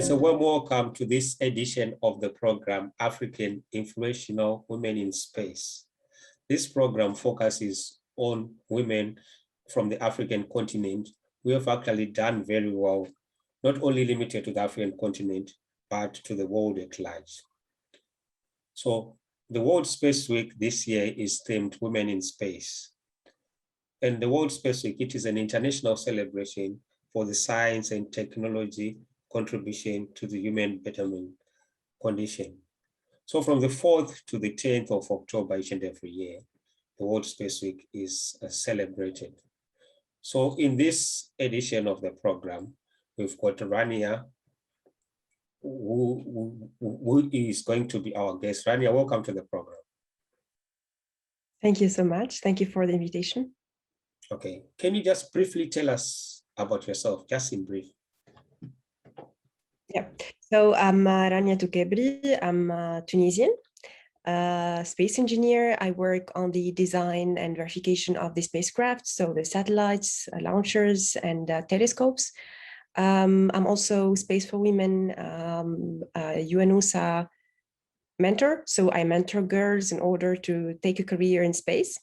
It's a warm welcome to this edition of the program, African Influential Women in Space. This program focuses on women from the African continent who have actually done very well, not only limited to the African continent, but to the world at large. So the World Space Week this year is themed Women in Space. And the World Space Week, it is an international celebration for the science and technology contribution to the human betterment condition. So from the 4th to the 10th of October each and every year, the World Space Week is celebrated. So in this edition of the program, we've got Rania, who is going to be our guest. Rania, welcome to the program. Thank you so much. Thank you for the invitation. Okay, can you just briefly tell us about yourself, just in brief? Yeah, so I'm Rania Toukebri. I'm Tunisian, space engineer. I work on the design and verification of the spacecraft, so the satellites, launchers, and telescopes. I'm also Space for Women UNOSA mentor, so I mentor girls in order to take a career in space.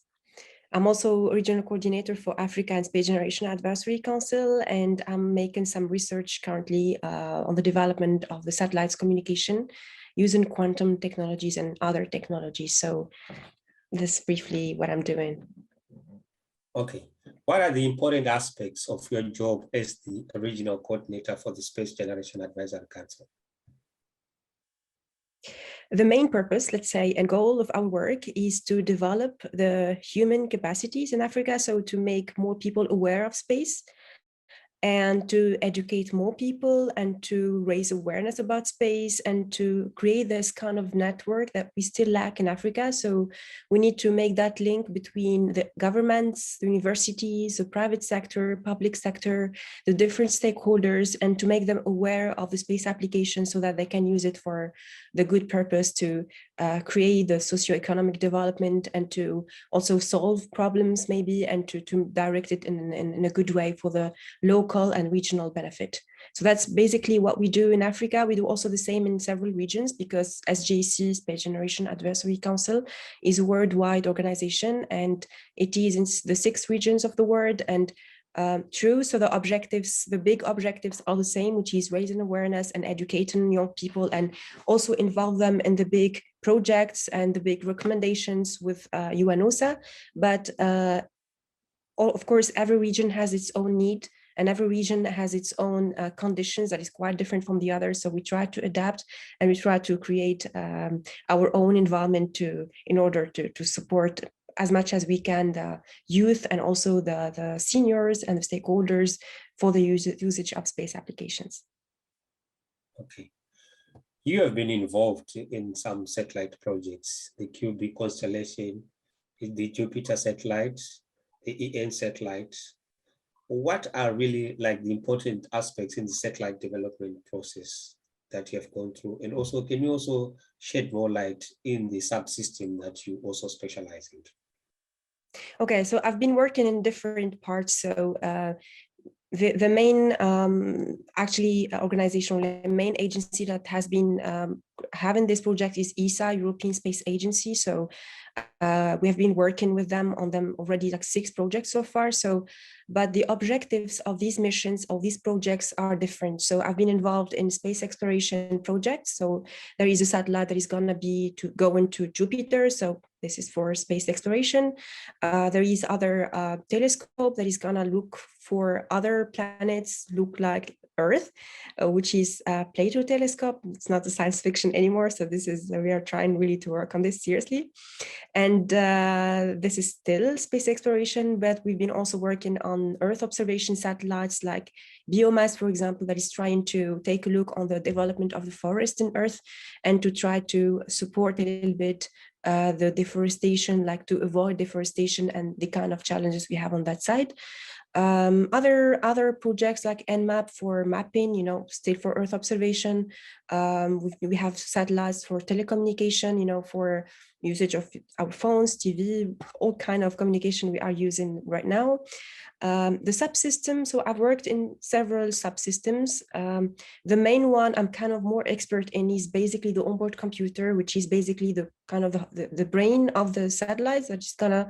I'm also regional coordinator for Africa and Space Generation Advisory Council, and I'm making some research currently on the development of the satellites communication using quantum technologies and other technologies. So this is briefly what I'm doing. Okay. What are the important aspects of your job as the regional coordinator for the Space Generation Advisory Council? The main purpose, let's say, and goal of our work is to develop the human capacities in Africa, so to make more people aware of space and to educate more people and to raise awareness about space and to create this kind of network that we still lack in Africa. So we need to make that link between the governments, the universities, the private sector, public sector, the different stakeholders, and to make them aware of the space application so that they can use it for the good purpose to create the socioeconomic development and to also solve problems maybe and to direct it in a good way for the local and regional benefit. So that's basically what we do in Africa. We do also the same in several regions because SGAC, Space Generation Advisory Council, is a worldwide organization and it is in the 6 regions of the world. And true, so the objectives, the big objectives are the same, which is raising awareness and educating young people and also involve them in the big projects and the big recommendations with UNOSA. But of course, every region has its own need and every region has its own conditions that is quite different from the others. So we try to adapt and we try to create our own environment in order to support as much as we can the youth and also the seniors and the stakeholders for the usage of space applications. Okay. You have been involved in some satellite projects, the QB constellation, the Jupiter satellite, the EN satellite. What are really like the important aspects in the satellite development process that you have gone through? And also, can you also shed more light in the subsystem that you also specialize in? Okay, so I've been working in different parts. So the main organizational, the main agency that has been having this project is ESA, European Space Agency. So we have been working with them on them already like 6 projects so far. So, but the objectives of these missions, of these projects are different. So I've been involved in space exploration projects. So there is a satellite that is gonna be to go into Jupiter. So this is for space exploration. There is other telescope that is gonna look for other planets, look like Earth, which is Plato telescope. It's not a science fiction anymore. So this is, we are trying really to work on this seriously. And this is still space exploration, but we've been also working on Earth observation satellites like Biomass, for example, that is trying to take a look on the development of the forest in Earth and to try to support a little bit the deforestation, like to avoid deforestation and the kind of challenges we have on that side. Other projects like NMAP for mapping, state for Earth observation. We have satellites for telecommunication, for usage of our phones, TV, all kind of communication we are using right now. The subsystem, so I've worked in several subsystems. The main one I'm kind of more expert in is basically the onboard computer, which is basically the kind of the brain of the satellites that is gonna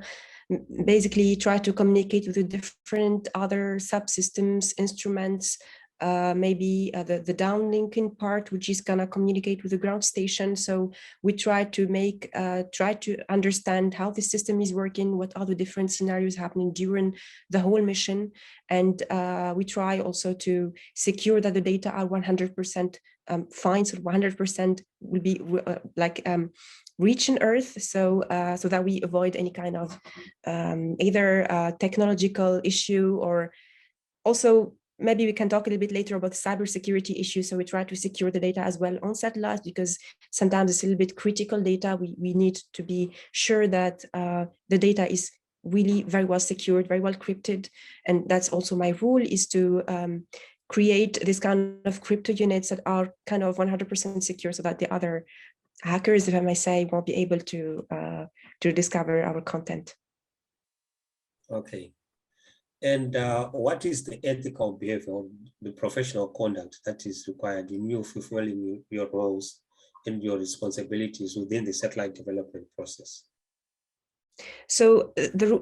basically try to communicate with the different other subsystems, instruments, maybe the downlinking part, which is gonna communicate with the ground station. So we try to understand how the system is working, what are the different scenarios happening during the whole mission. And we try also to secure that the data are 100% fine, so 100% will be reaching Earth, so that we avoid any kind of either technological issue, or also maybe we can talk a little bit later about cybersecurity issues. So we try to secure the data as well on satellites, because sometimes it's a little bit critical data. We need to be sure that the data is really very well secured, very well encrypted. And that's also my rule, is to create this kind of crypto units that are kind of 100% secure, so that the other hackers, if I may say, won't be able to discover our content. Okay. And what is the ethical behavior, the professional conduct that is required in you fulfilling your roles and your responsibilities within the satellite development process? So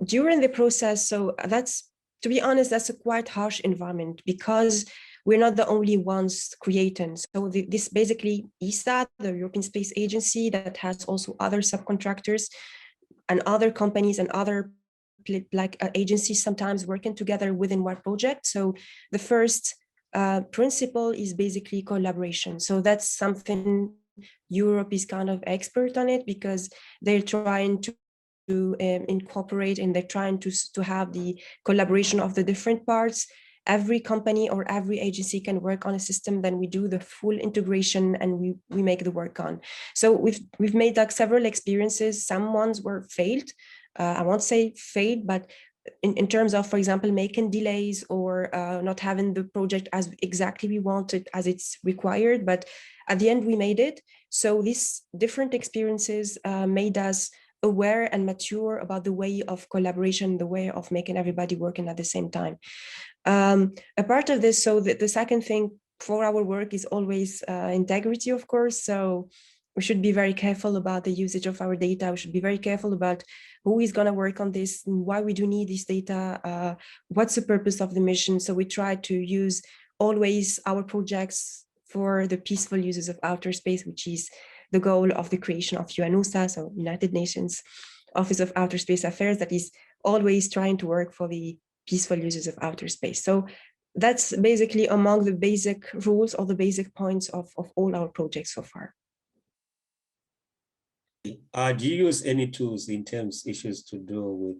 during the process, so that's, to be honest, that's a quite harsh environment, because we're not the only ones creating. So this basically ESA, the European Space Agency, that has also other subcontractors and other companies and other agencies sometimes working together within one project. So the first principle is basically collaboration. So that's something Europe is kind of expert on it, because they're trying to incorporate, and they're trying to have the collaboration of the different parts. Every company or every agency can work on a system, then we do the full integration and we make the work on. So we've made like several experiences. Some ones were failed. I won't say failed, but in terms of, for example, making delays or not having the project as exactly we wanted, as it's required. But at the end, we made it. So these different experiences made us aware and mature about the way of collaboration, the way of making everybody working at the same time. A part of this, so the second thing for our work is always integrity, of course. So we should be very careful about the usage of our data. We should be very careful about who is going to work on this, and why we do need this data, what's the purpose of the mission. So we try to use always our projects for the peaceful uses of outer space, which is the goal of the creation of UNOSA, so United Nations Office of Outer Space Affairs, that is always trying to work for the peaceful uses of outer space. So that's basically among the basic rules or the basic points of all our projects so far. Do you use any tools in terms issues to do with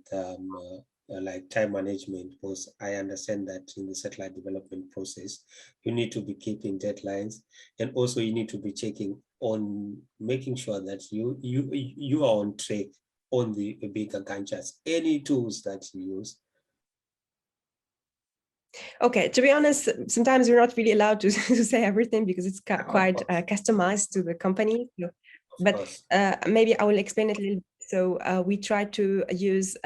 like time management? Because I understand that in the satellite development process, you need to be keeping deadlines, and also you need to be checking on making sure that you are on track on the bigger Gantt charts. Any tools that you use? Okay, to be honest, sometimes we're not really allowed to say everything, because it's quite customized to the company. But maybe I will explain it a little bit. So we try to use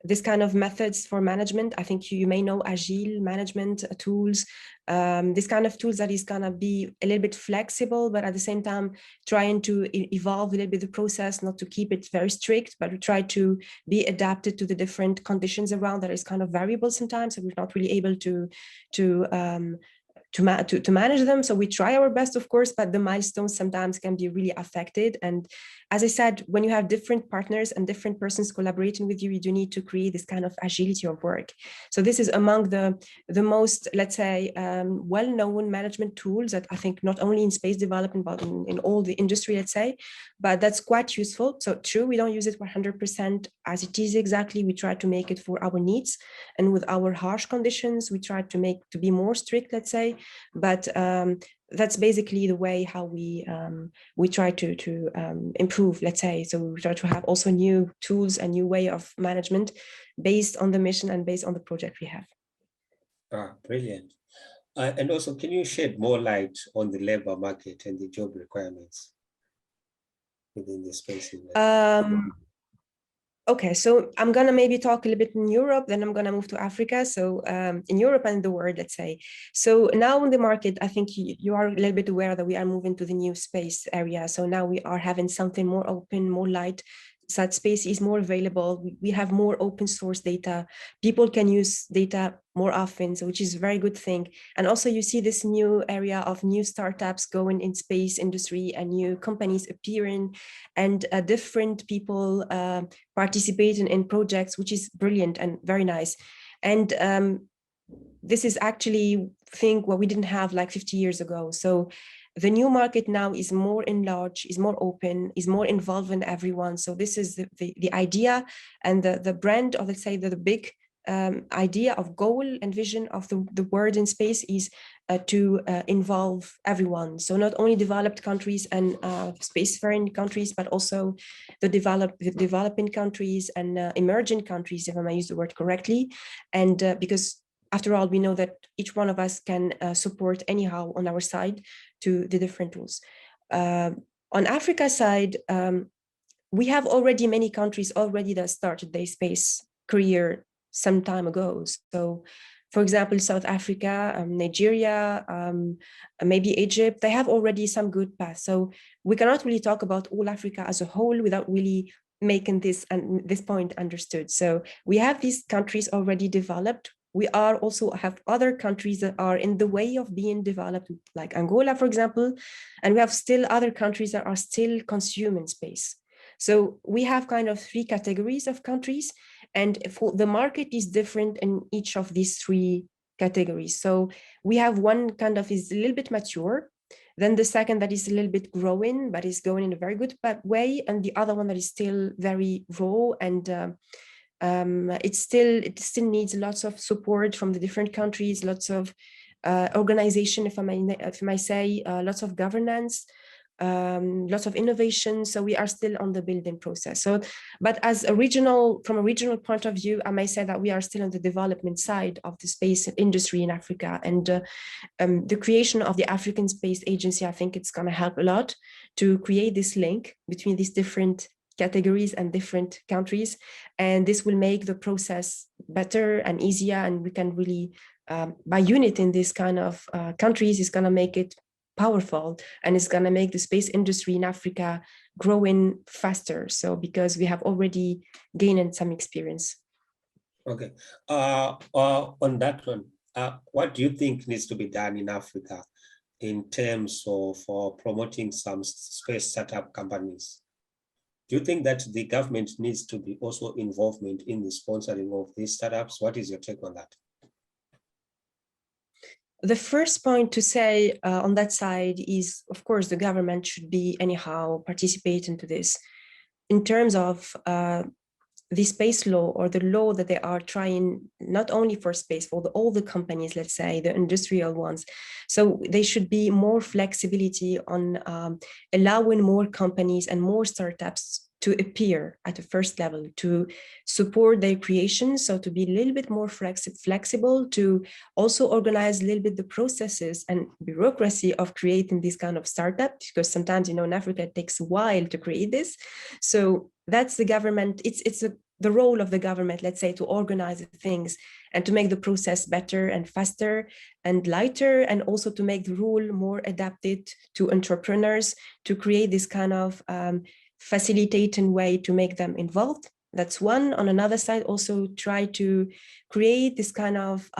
this kind of methods for management. I think you may know Agile management tools, this kind of tools that is gonna be a little bit flexible, but at the same time trying to evolve a little bit the process, not to keep it very strict, but we try to be adapted to the different conditions around that is kind of variable sometimes. So we're not really able to manage them. So we try our best, of course, but the milestones sometimes can be really affected. And as I said, when you have different partners and different persons collaborating with you, you do need to create this kind of agility of work. So this is among the most, let's say, well-known management tools that I think not only in space development, but in all the industry, let's say, but that's quite useful. So true, we don't use it 100% as it is exactly. We try to make it for our needs, and with our harsh conditions, we try to be more strict, let's say. But that's basically the way how we try to improve, let's say. So we try to have also new tools, a new way of management based on the mission and based on the project we have. Brilliant. And also, can you shed more light on the labor market and the job requirements within the space industry? Okay, so I'm gonna maybe talk a little bit in Europe, then I'm gonna move to Africa. So in Europe and the world, let's say. So now in the market, I think you are a little bit aware that we are moving to the new space area. So now we are having something more open, more light. Such space is more available. We have more open source data. People can use data more often, so which is a very good thing. And also you see this new area of new startups going in space industry and new companies appearing and different people participating in projects, which is brilliant and very nice. And this is actually thing what we didn't have like 50 years ago. So the new market now is more enlarged, is more open, is more involved in everyone. So this is the idea and the brand, or let's say the big idea of goal and vision of the world in space is to involve everyone. So not only developed countries and spacefaring countries, but also the developing countries and emerging countries, if I may use the word correctly. And because after all, we know that each one of us can support anyhow on our side to the different tools. On Africa side, we have already many countries already that started their space career some time ago. So for example, South Africa, Nigeria, maybe Egypt, they have already some good paths. So we cannot really talk about all Africa as a whole without really making this point understood. So we have these countries already developed. We are also have other countries that are in the way of being developed, like Angola, for example, and we have still other countries that are still consuming space. So we have kind of three categories of countries, and for the market is different in each of these three categories. So we have one kind of is a little bit mature, then the second that is a little bit growing, but is going in a very good way, and the other one that is still very raw and it still needs lots of support from the different countries, lots of organization, if I may say, lots of governance, lots of innovation. So we are still on the building process. So, but from a regional point of view, I may say that we are still on the development side of the space industry in Africa, and the creation of the African Space Agency, I think it's going to help a lot to create this link between these different categories and different countries, and this will make the process better and easier, and we can really by unit in this kind of countries is going to make it powerful, and it's going to make the space industry in Africa growing faster. So because we have already gained some experience. Okay, on that one, what do you think needs to be done in Africa in terms of promoting some space startup companies? Do you think that the government needs to be also involvement in the sponsoring of these startups? What is your take on that? The first point to say on that side is, of course, the government should be anyhow participate into this. In terms of the space law or the law that they are trying, not only for space, for all the companies, let's say the industrial ones. So they should be more flexibility on allowing more companies and more startups to appear at the first level, to support their creation. So to be a little bit more flexible, to also organize a little bit the processes and bureaucracy of creating this kind of startup, because sometimes, in Africa, it takes a while to create this. So that's the government. It's the role of the government, let's say, to organize things and to make the process better and faster and lighter, and also to make the rule more adapted to entrepreneurs, to create this kind of facilitating way to make them involved. That's one. On another side, also try to create this kind of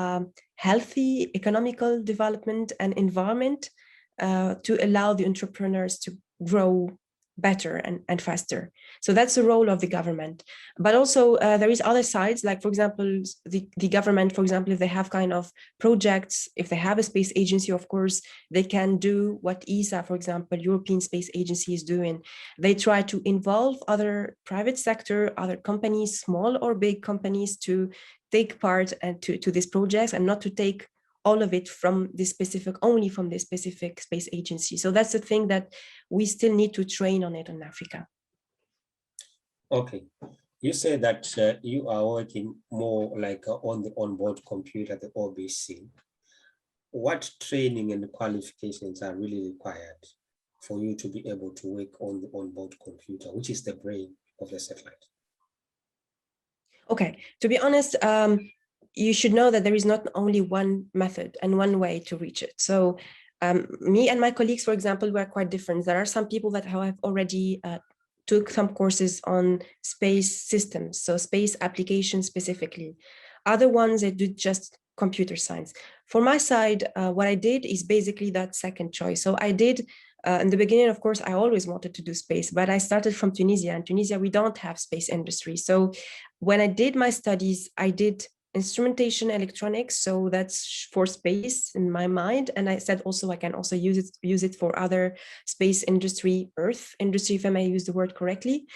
healthy economical development and environment to allow the entrepreneurs to grow better and faster. So that's the role of the government. But also there is other sides, like, for example, the government, for example, if they have kind of projects, if they have a space agency, of course, they can do what ESA, for example, European Space Agency, is doing. They try to involve other private sector, other companies, small or big companies, to take part and to these projects, and not to take all of it from this specific, only from this specific space agency. So that's the thing that we still need to train on it in Africa. Okay. You said that you are working more like on the onboard computer, the OBC. What training and qualifications are really required for you to be able to work on the onboard computer, which is the brain of the satellite? Okay, to be honest, you should know that there is not only one method and one way to reach it. So me and my colleagues, for example, were quite different. There are some people that have already took some courses on space systems, so space applications specifically. Other ones that do just computer science. For my side, what I did is basically that second choice. So I did in the beginning, of course, I always wanted to do space, but I started from Tunisia. And Tunisia, we don't have space industry. So when I did my studies, I did instrumentation electronics, so that's for space in my mind. And I said also I can also use it for other space industry, earth industry, if I may use the word correctly.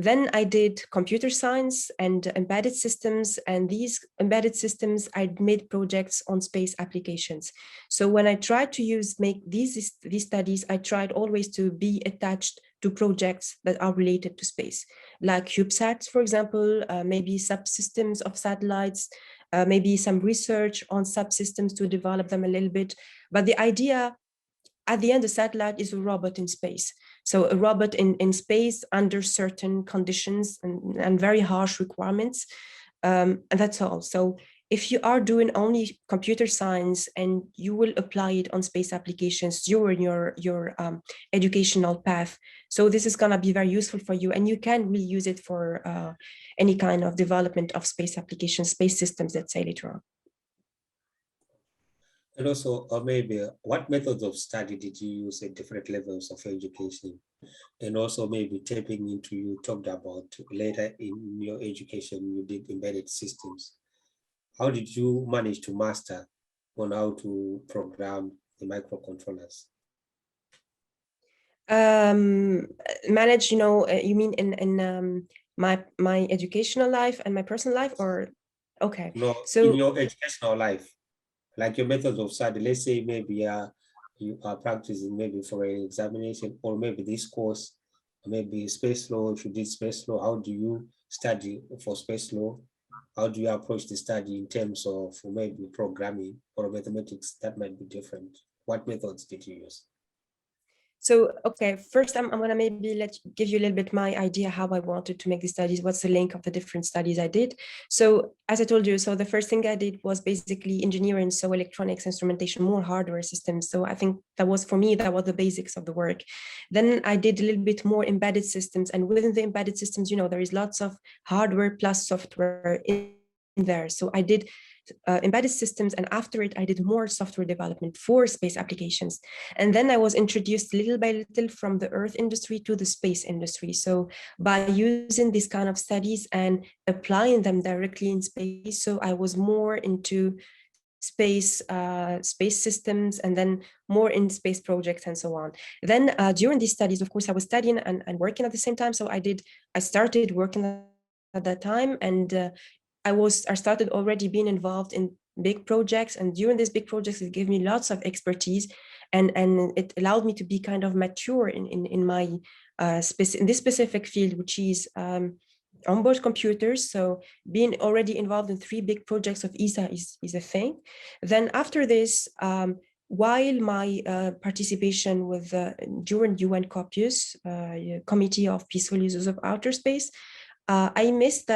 Then I did computer science and embedded systems, and these embedded systems, I made projects on space applications. So when I tried to make these studies, I tried always to be attached to projects that are related to space, like CubeSats, for example, maybe subsystems of satellites, maybe some research on subsystems to develop them a little bit. But the idea, at the end, a satellite is a robot in space. So a robot in space under certain conditions and very harsh requirements. And that's all. So if you are doing only computer science and you will apply it on space applications during your educational path, so this is going to be very useful for you, and you can really use it for any kind of development of space applications, space systems, let's say, later on. And also, or maybe what methods of study did you use at different levels of education? And also maybe tapping into, you talked about later in your education, you did embedded systems. How did you manage to master on how to program the microcontrollers? Manage, you mean in my educational life and my personal life, or okay? No, in So your educational life, like your methods of study, let's say maybe you are practicing maybe for an examination, or maybe this course, maybe space law. If you did space law, how do you study for space law? How do you approach the study in terms of maybe programming or mathematics? That might be different. What methods did you use? So, okay, first I'm going to maybe give you a little bit my idea how I wanted to make the studies, what's the link of the different studies I did. So as I told you, so the first thing I did was basically engineering, so electronics, instrumentation, more hardware systems. So I think that was, for me, that was the basics of the work. Then I did a little bit more embedded systems, and within the embedded systems, there is lots of hardware plus software in there. So I did embedded systems, and after it I did more software development for space applications. And then I was introduced little by little from the earth industry to the space industry. So by using these kind of studies and applying them directly in space, so I was more into space systems, and then more in space projects and so on. Then during these studies, of course, I was studying and working at the same time. So I started working at that time, and I started already being involved in big projects, and during these big projects, it gave me lots of expertise, and it allowed me to be kind of mature in my in this specific field, which is onboard computers. So being already involved in 3 big projects of ESA is a thing. Then after this, while my participation with during UN COPUS, Committee of Peaceful Uses of Outer Space, I missed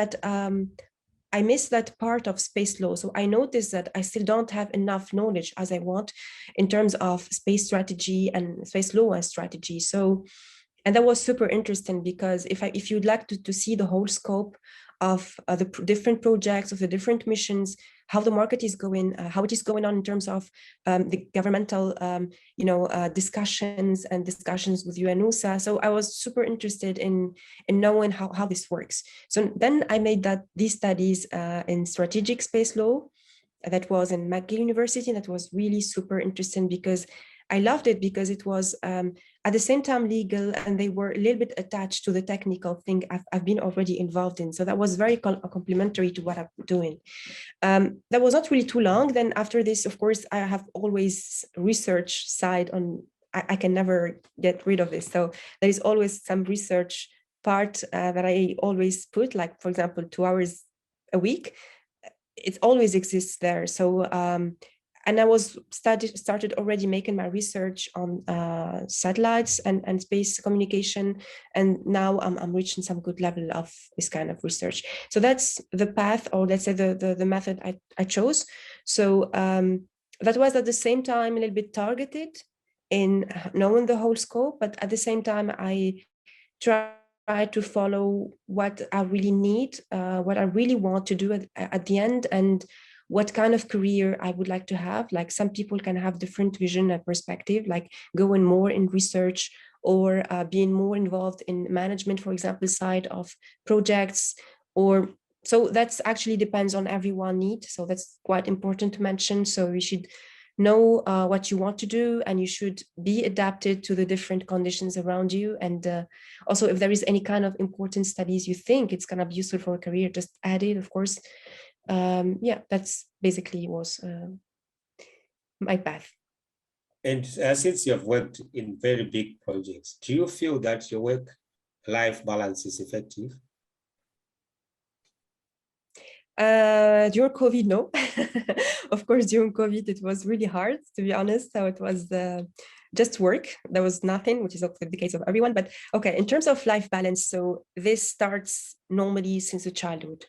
that part of space law. So I noticed that I still don't have enough knowledge as I want in terms of space strategy and space law and strategy. So, and that was super interesting, because if you'd like to see the whole scope of the different projects, of the different missions, how the market is going, how it is going on in terms of the governmental, discussions with UNUSA. So I was super interested in knowing how this works. So then I made these studies in strategic space law. That was in McGill University. That was really super interesting, because I loved it, because it was at the same time legal, and they were a little bit attached to the technical thing I've been already involved in. So that was very complementary to what I'm doing. That was not really too long. Then after this, of course, I have always research side on. I can never get rid of this. So there is always some research part that I always put, like, for example, 2 hours a week, it always exists there. So, and I was started already making my research on satellites and space communication. And now I'm reaching some good level of this kind of research. So that's the path, or let's say the method I chose. So that was at the same time a little bit targeted in knowing the whole scope, but at the same time, I try to follow what I really need, what I really want to do at the end, and what kind of career I would like to have. Like, some people can have different vision and perspective, like going more in research or being more involved in management, for example, side of projects, or so that's actually depends on everyone need. So that's quite important to mention. So we should know what you want to do, and you should be adapted to the different conditions around you. And also, if there is any kind of important studies you think it's going to be useful for a career, just add it, of course. Yeah, that's basically was my path. And since you have worked in very big projects, do you feel that your work-life balance is effective? During COVID, no. Of course, during COVID, it was really hard, to be honest. So it was just work. There was nothing, which is also the case of everyone. But okay, in terms of life balance, so this starts normally since the childhood.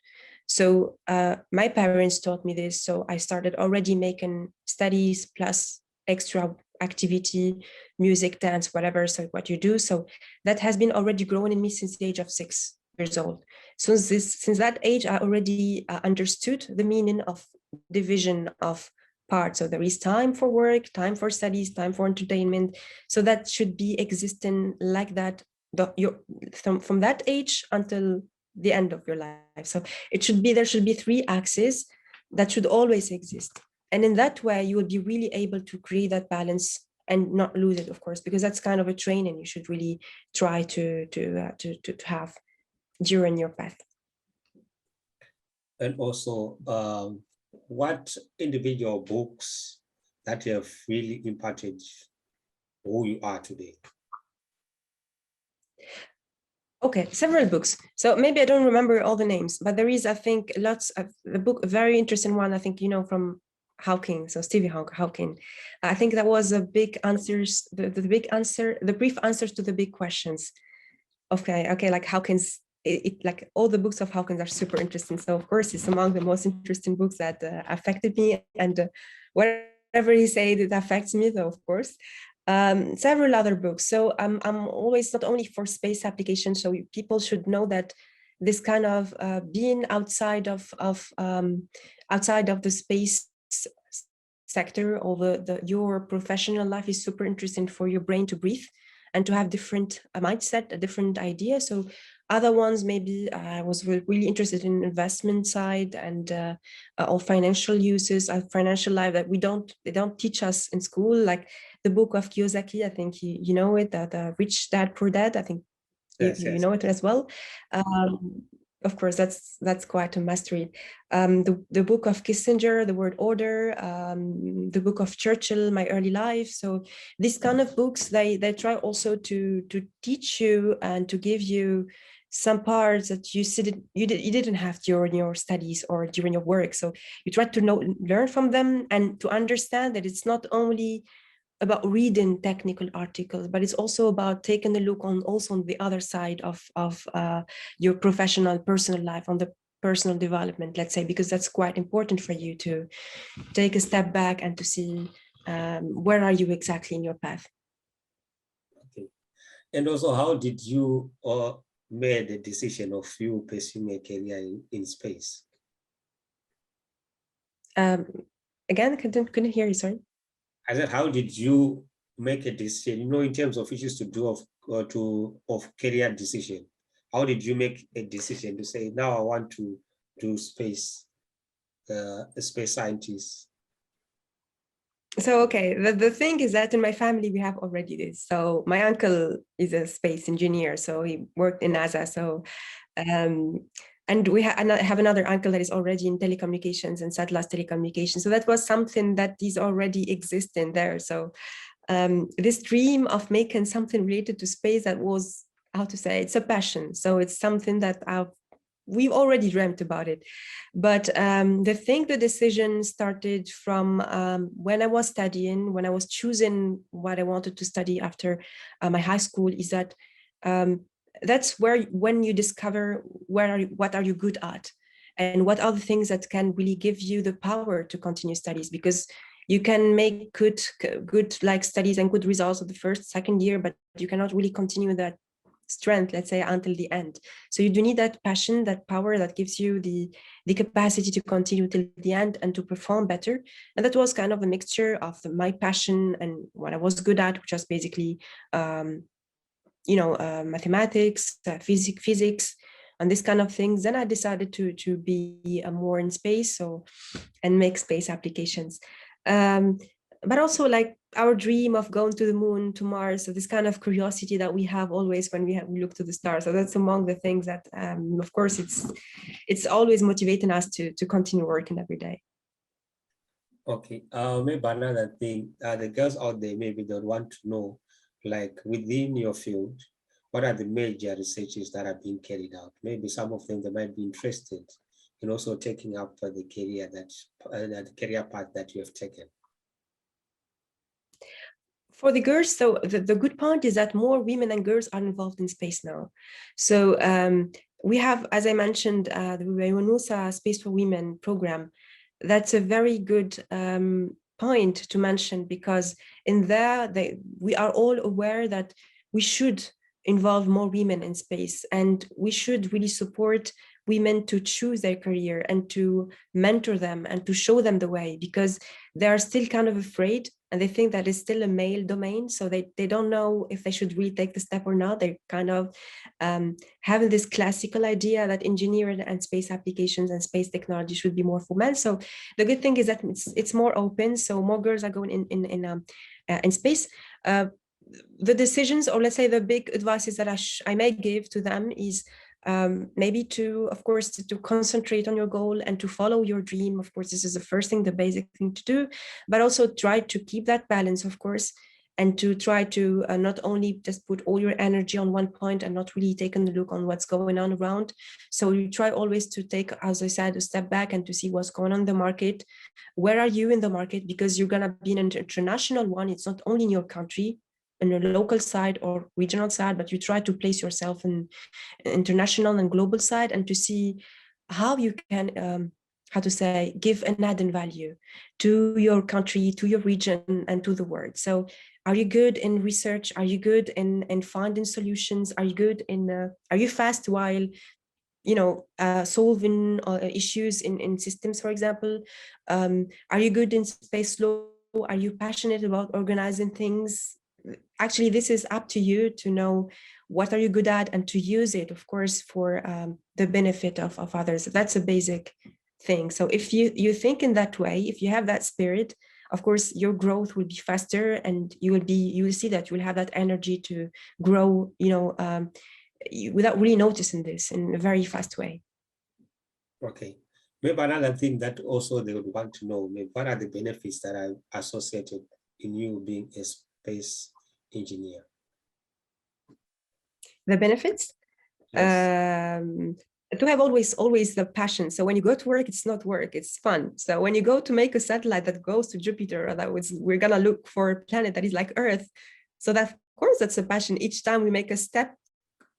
So my parents taught me this. So I started already making studies plus extra activity, music, dance, whatever. So what you do. So that has been already growing in me since the age of 6 years old. Since that age, I already understood the meaning of division of parts. So there is time for work, time for studies, time for entertainment. So that should be existing like that from that age until the end of your life. So there should be 3 axes that should always exist. And in that way, you will be really able to create that balance and not lose it, of course, because that's kind of a training you should really try to have during your path. And also, what individual books that have really impacted who you are today? Okay, several books. So maybe I don't remember all the names, but there is, I think, lots of the book, a very interesting one, I think, from Hawking, so Stephen Hawking. I think that was a big answers, the brief answers to the big questions. Okay, like Hawkins, like all the books of Hawkins are super interesting. So of course, it's among the most interesting books that affected me, and whatever he said, it affects me, though, of course. Several other books. So I'm always not only for space applications. So people should know that this kind of being outside of the space sector, or your professional life is super interesting for your brain to breathe and to have different mindset, a different idea. So other ones, maybe I was really interested in investment side and all financial uses, financial life that they don't teach us in school, like the book of Kiyosaki. I think you know it, the Rich Dad Poor Dad. I think you know it as well. Of course, that's quite a mastery. The book of Kissinger, The Word Order, the book of Churchill, My Early Life. So these kind of books, they try also to teach you and to give you some parts that you didn't have during your studies or during your work. So you try to learn from them and to understand that it's not only about reading technical articles, but it's also about taking a look on the other side of your professional, personal life, on the personal development, let's say, because that's quite important for you to take a step back and to see where are you exactly in your path. Okay. And also, how did you made the decision of you pursuing a career in space? Again, couldn't hear you, sorry. I said, how did you make a decision, in terms of issues to do of career decision? How did you make a decision to say, now I want to do space, a space scientist? So, okay, the thing is that in my family, we have already this. So my uncle is a space engineer, so he worked in NASA. So, and I have another uncle that is already in telecommunications and satellite telecommunications. So that was something that is already existing there. So this dream of making something related to space, that was how to say, it's a passion. So it's something that we've already dreamt about it. But the decision started from when I was studying, when I was choosing what I wanted to study after my high school, is that that's when you discover what are you good at, and what are the things that can really give you the power to continue studies. Because you can make good like studies and good results of the first, second year, but you cannot really continue that strength, let's say, until the end. So you do need that passion, that power that gives you the capacity to continue till the end and to perform better. And that was kind of a mixture of my passion and what I was good at, which was basically mathematics, physics, and this kind of things. Then I decided to be more in space, and make space applications. But also like our dream of going to the moon, to Mars, so this kind of curiosity that we have always when we look to the stars. So that's among the things that, of course, it's always motivating us to continue working every day. Okay, maybe another thing, the girls out there maybe don't want to know, like within your field, what are the major researches that are being carried out? Maybe some of them they might be interested in also taking up the career the career path that you have taken. For the girls, so the good point is that more women and girls are involved in space now. So we have, as I mentioned, the UNUSA Space for Women program. That's a very good point to mention, because in there we are all aware that we should involve more women in space, and we should really support women to choose their career and to mentor them and to show them the way, because they are still kind of afraid and they think that it's still a male domain. So they don't know if they should really take the step or not. They're kind of having this classical idea that engineering and space applications and space technology should be more for men. So the good thing is that it's more open. So more girls are going in space. The decisions, or let's say the big advices that I may give to them is maybe to, of course, to concentrate on your goal and to follow your dream. Of course, this is the first thing, the basic thing to do, but also try to keep that balance, of course, and to try to not only just put all your energy on one point and not really taking a look on what's going on around. So you try always to take, as I said, a step back and to see what's going on in the market. Where are you in the market? Because you're going to be an international one. It's not only in your country, in your local side or regional side, but you try to place yourself in international and global side, and to see how you can give an added value to your country, to your region, and to the world. So are you good in research? Are you good in finding solutions? Are you good in are you fast while solving issues in systems, for example? Are you good in space law? Are you passionate about organizing things? Actually, this is up to you to know what are you good at and to use it, of course, for the benefit of others. That's a basic thing. So if you think in that way, if you have that spirit, of course, your growth will be faster, and you will see that you will have that energy to grow, without really noticing this in a very fast way. Okay. Maybe another thing that also they would want to know, maybe what are the benefits that are associated in you being a space engineer? The benefits? Yes. To have always the passion. So when you go to work, it's not work, it's fun. So when you go to make a satellite that goes to Jupiter, or we're gonna look for a planet that is like Earth. So that, of course, that's a passion. Each time we make a step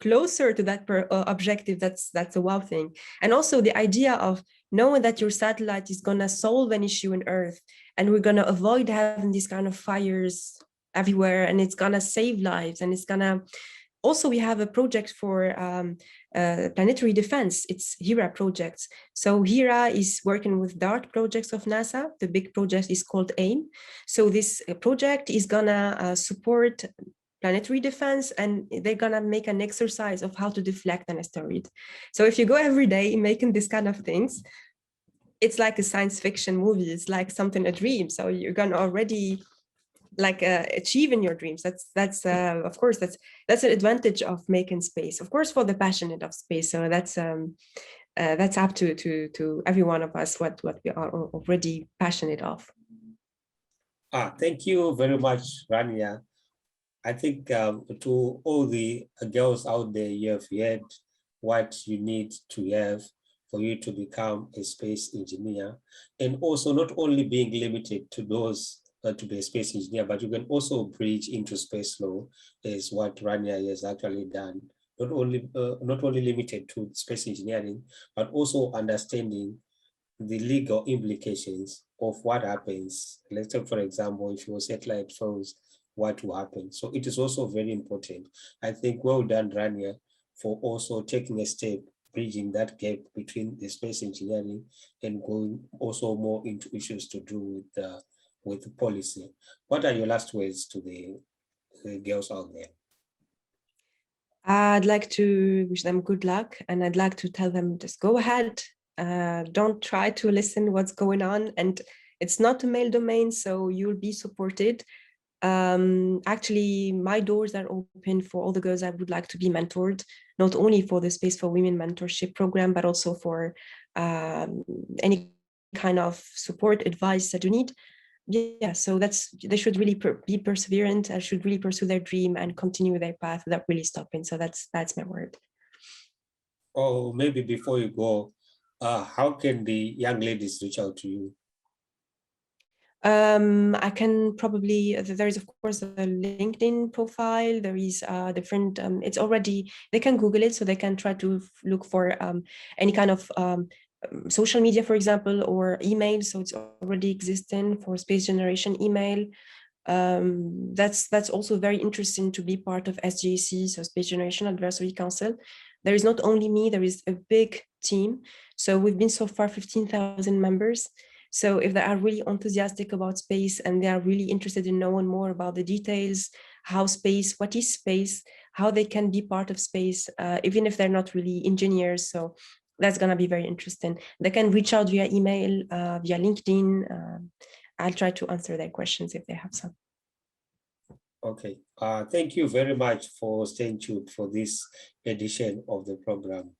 closer to that objective, that's a wow thing. And also the idea of knowing that your satellite is gonna solve an issue in Earth, and we're gonna avoid having these kind of fires everywhere, and it's gonna save lives, and it's gonna. Also, we have a project for planetary defense. It's HERA projects. So HERA is working with DART projects of NASA. The big project is called AIM. So this project is gonna support planetary defense, and they're gonna make an exercise of how to deflect an asteroid. So if you go every day making this kind of things, it's like a science fiction movie. It's like something, a dream. So you're gonna already achieving your dreams. That's of course that's an advantage of making space, of course, for the passionate of space. So that's up to every one of us what we are already passionate of. Thank you very much, Rania. I think to all the girls out there, you have heard what you need to have for you to become a space engineer, and also not only being limited to those to be a space engineer, but you can also bridge into space law, is what Rania has actually done. Not only limited to space engineering, but also understanding the legal implications of what happens. Let's say, for example, if your satellite fails, what will happen? So it is also very important. I think well done, Rania, for also taking a step, bridging that gap between the space engineering and going also more into issues to do with policy. What are your last words to the girls out there? I'd like to wish them good luck, and I'd like to tell them just go ahead. Don't try to listen what's going on, and it's not a male domain, so you'll be supported. Actually, my doors are open for all the girls I would like to be mentored, not only for the Space for Women mentorship program, but also for any kind of support, advice that you need. Yeah, so they should really be perseverant and should really pursue their dream and continue their path without really stopping. So that's my word. Or maybe before you go, how can the young ladies reach out to you? I can probably, there is of course a LinkedIn profile. There is different, it's already, they can Google it, so they can try to look for any kind of social media, for example, or email. So it's already existing for Space Generation email. That's also very interesting to be part of SGAC, so Space Generation Advisory Council. There is not only me, there is a big team. So we've been so far 15,000 members. So if they are really enthusiastic about space and they are really interested in knowing more about the details, how space, what is space, how they can be part of space, even if they're not really engineers. So that's going to be very interesting. They can reach out via email, via LinkedIn. I'll try to answer their questions if they have some. Okay. Thank you very much for staying tuned for this edition of the program.